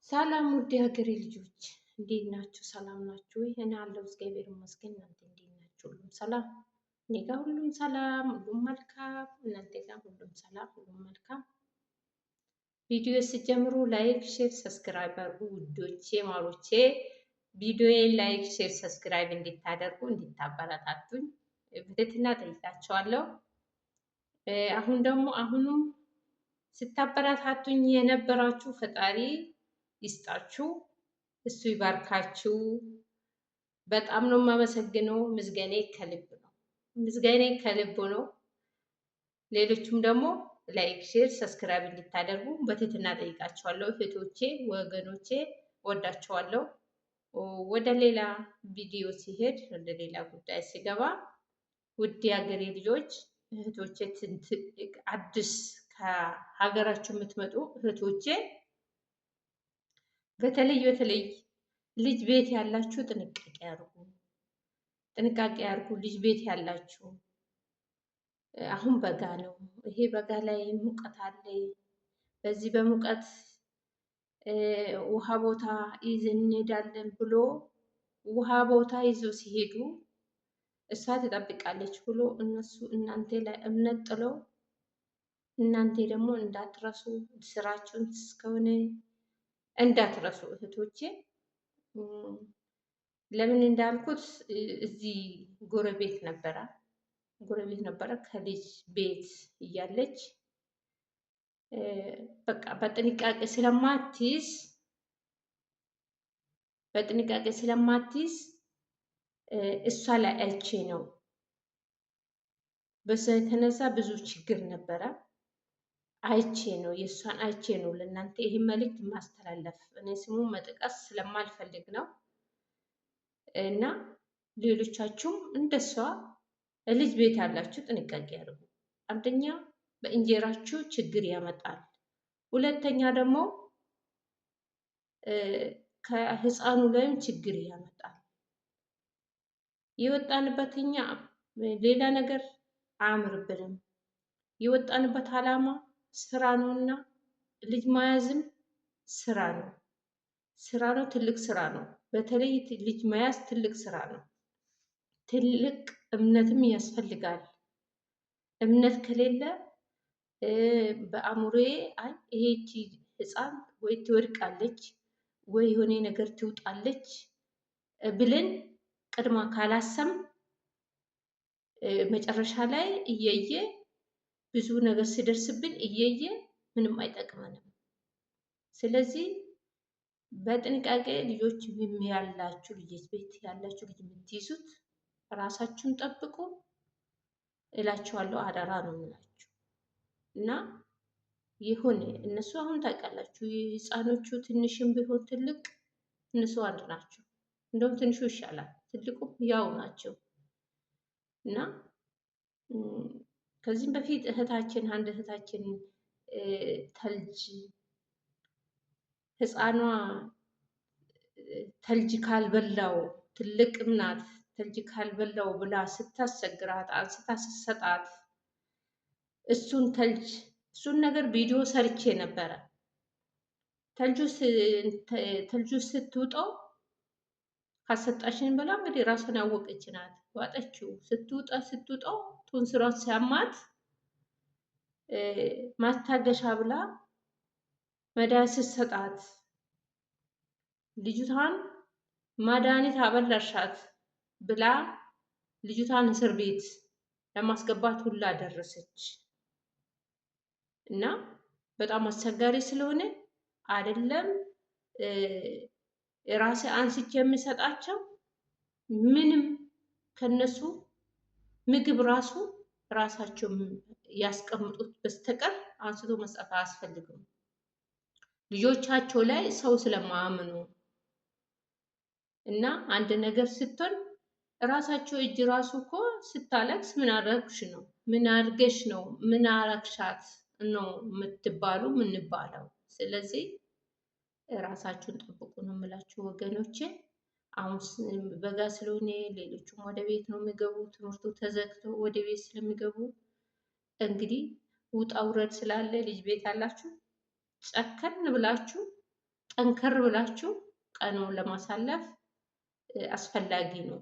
ሰላም ውድ የሀገሬ ልጆች እንዴት ናችሁ? ሰላም ናችሁ ወይ? እኔ አለሁ እግዚአብሔር ይመስገን። እናንተ እንዴት ናችሁ? ሁሉም ሰላም? እኔ ጋር ሁሉም ሰላም፣ ሁሉም መልካም። እናንተ ጋር ሁሉም ሰላም፣ ሁሉም መልካም። ቪዲዮ ስጀምሩ ላይክ፣ ሼር፣ ሰብስክራይብ አድርጉ ውዶቼ ማሮቼ። ቪዲዮዬን ላይክ፣ ሼር፣ ሰብስክራይብ እንድታደርጉ እንድታበረታቱኝ በትህትና ጠይቃቸዋለሁ። አሁንም ስታበረታቱኝ የነበራችሁ ፈጣሪ ይስጣችሁ፣ እሱ ይባርካችሁ። በጣም ነው የማመሰግነው። ምስጋኔ ከልብ ነው፣ ምስጋኔ ከልብ ነው። ሌሎቹም ደግሞ ላይክ፣ ሼር፣ ሰብስክራይብ እንድታደርጉ በትህትና ጠይቃቸዋለሁ። እህቶቼ ወገኖቼ ወዳቸዋለሁ። ወደ ሌላ ቪዲዮ ሲሄድ ወደ ሌላ ጉዳይ ሲገባ ውድ የሀገሬ ልጆች እህቶቼ፣ አዲስ ከሀገራችሁ የምትመጡ እህቶቼ በተለይ ልጅ ቤት ያላችሁ ጥንቃቄ አድርጉ፣ ጥንቃቄ አድርጉ። ልጅ ቤት ያላችሁ አሁን በጋ ነው። ይሄ በጋ ላይ ሙቀት አለ። በዚህ በሙቀት ውሃ ቦታ ይዘን እንሄዳለን ብሎ ውሃ ቦታ ይዘው ሲሄዱ እሷ ትጠብቃለች ብሎ እነሱ እናንተ ላይ እምነት ጥለው እናንተ ደግሞ እንዳትረሱ ስራችሁን እስከሆነ እንዳትረሱ እህቶቼ። ለምን እንዳልኩት እዚህ ጎረቤት ነበረ ከልጅ ቤት እያለች በቃ በጥንቃቄ ስለማትይዝ እሷ ላይ አይቼ ነው። በዛ የተነሳ ብዙ ችግር ነበረ። አይቼ ነው የእሷን አይቼ ነው ለእናንተ ይህን መልእክት ማስተላለፍ። እኔ ስሙን መጥቀስ ስለማልፈልግ ነው። እና ሌሎቻችሁም እንደሷ ልጅ ቤት ያላችሁ ጥንቃቄ አድርጉ። አንደኛ በእንጀራችሁ ችግር ያመጣል። ሁለተኛ ደግሞ ከህፃኑ ላይም ችግር ያመጣል። የወጣንበት እኛ ሌላ ነገር አያምርብንም። የወጣንበት ዓላማ ስራ ነውና ልጅ መያዝም ስራ ነው። ትልቅ ስራ ነው። በተለይ ልጅ መያዝ ትልቅ ስራ ነው። ትልቅ እምነትም ያስፈልጋል። እምነት ከሌለ በአእምሮዬ ይሄቺ ህፃን ወይ ትወድቃለች ወይ የሆነ ነገር ትውጣለች ብለን ቅድማ ካላሰም መጨረሻ ላይ እየየ ብዙ ነገር ሲደርስብን እየየ ምንም አይጠቅመንም። ስለዚህ በጥንቃቄ ልጆች ያላችሁ ልጆች ቤት ያላችሁ ልጅ የምትይዙት ራሳችሁን ጠብቁ እላችኋለሁ። አደራ ነው የምላችሁ። እና ይሁን እነሱ አሁን ታውቃላችሁ ህፃኖቹ ትንሽም ቢሆን ትልቅ እነሱ አንድ ናቸው። እንደውም ትንሹ ይሻላል፣ ትልቁም ያው ናቸው። እና ከዚህም በፊት አንድ እህታችን ህፃኗ ተልጅ ካልበላው ትልቅም ናት ተልጅ ካልበላው ብላ ስታሰግራት አንስታ ስትሰጣት እሱን ነገር ቪዲዮ ሰርቼ ነበረ። ተልጁ ስትውጠው ካሰጣሽን ብላ እንግዲህ ራሷን ያወቀች ናት። ዋጠችው። ስትውጠው ቶንስሯን ሲያማት ማስታገሻ ብላ መድኃኒት ስትሰጣት ልጅቷን መድኃኒት አበላሻት ብላ ልጅቷን እስር ቤት ለማስገባት ሁላ ደረሰች። እና በጣም አስቸጋሪ ስለሆነ አይደለም ራሴ አንስቼ የምሰጣቸው ምንም ከነሱ ምግብ ራሳቸው ያስቀምጡት በስተቀር አንስቶ መስጠት አያስፈልግም። ልጆቻቸው ላይ ሰው ስለማያምኑ እና አንድ ነገር ስትሆን ራሳቸው እጅ ራሱ እኮ ስታለቅስ ምን አደረግሽ ነው፣ ምን አድርገሽ ነው፣ ምን አረግሻት ነው የምትባሉ የምንባለው። ስለዚህ ራሳችሁን ጠብቁ ነው የምላችሁ ወገኖቼ። አሁን በጋ ስለሆነ ሌሎቹም ወደ ቤት ነው የሚገቡ። ትምህርቱ ተዘግቶ ወደ ቤት ስለሚገቡ እንግዲህ ውጣ ውረድ ስላለ ልጅ ቤት አላችሁ ጨከን ብላችሁ ጠንከር ብላችሁ ቀኑን ለማሳለፍ አስፈላጊ ነው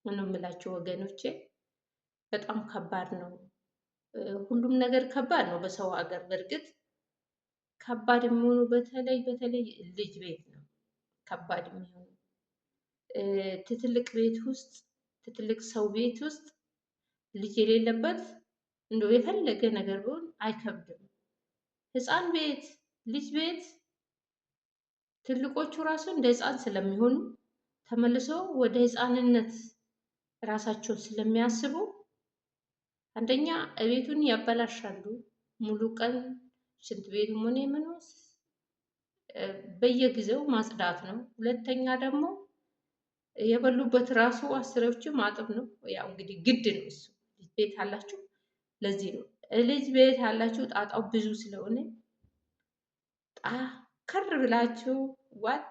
የምላችሁ ወገኖቼ። በጣም ከባድ ነው። ሁሉም ነገር ከባድ ነው በሰው ሀገር። በእርግጥ ከባድ የሚሆኑ በተለይ ልጅ ቤት ነው ከባድ የሚሆኑ። ትልቅ ቤት ውስጥ ትልቅ ሰው ቤት ውስጥ ልጅ የሌለበት እንደው የፈለገ ነገር ቢሆን አይከብድም። ህፃን ቤት፣ ልጅ ቤት ትልቆቹ ራሱ እንደ ህፃን ስለሚሆኑ ተመልሰው ወደ ህፃንነት ራሳቸውን ስለሚያስቡ አንደኛ ቤቱን ያበላሻሉ። ሙሉ ቀን ሽንት ቤቱም ሆነ ምኑ በየጊዜው ማጽዳት ነው። ሁለተኛ ደግሞ የበሉበት ራሱ አስሬዎቹ ማጠብ ነው። ያው እንግዲህ ግድ ነው እሱ። ልጅ ቤት አላችሁ፣ ለዚህ ነው ልጅ ቤት ያላችሁ ጣጣው ብዙ ስለሆነ ጠንከር ብላችሁ ዋጥ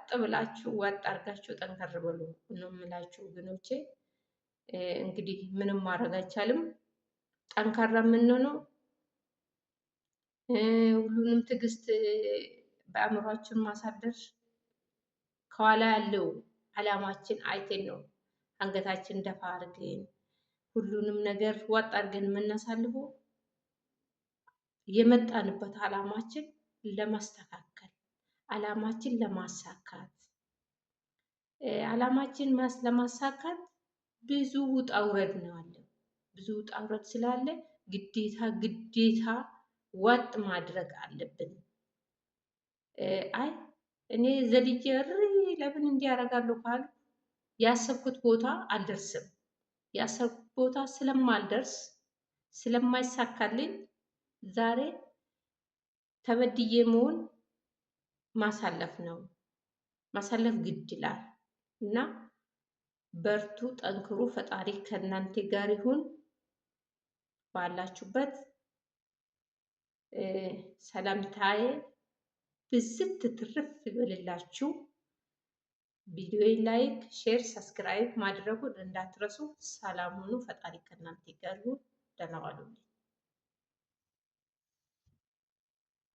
አርጋችሁ ጠንከር በሉ ነው የምላችሁ ወገኖቼ። እንግዲህ ምንም ማድረግ አይቻልም። ጠንካራ የምንሆነው ሁሉንም ትዕግስት በአእምሯችን ማሳደር ከኋላ ያለው አላማችን አይተን ነው አንገታችን ደፋ አድርገን ሁሉንም ነገር ዋጥ አድርገን የምናሳልፈው የመጣንበት አላማችን ለማስተካከል፣ አላማችን ለማሳካት። አላማችን ለማሳካት ብዙ ውጣ ውረድ ነው አለ። ብዙ ውጣ ውረድ ስላለ ግዴታ ዋጥ ማድረግ አለብን። አይ እኔ ዘልዬ ለምን እንዲያደርጋለሁ ካሉ ያሰብኩት ቦታ አልደርስም። ያሰብኩት ቦታ ስለማልደርስ ስለማይሳካልኝ ዛሬ ተበድዬ መሆን ማሳለፍ ነው። ማሳለፍ ግድ ይላል እና በርቱ፣ ጠንክሩ። ፈጣሪ ከእናንተ ጋር ይሁን። ባላችሁበት ሰላምታዬ ብዝት ትርፍ ይበልላችሁ። ቪዲዮ ላይክ፣ ሼር፣ ሰብስክራይብ ማድረጉን እንዳትረሱ። ሰላም ሁኑ። ፈጣሪ ከእናንተ ጋር ይሁን። ደህና ዋሉልኝ።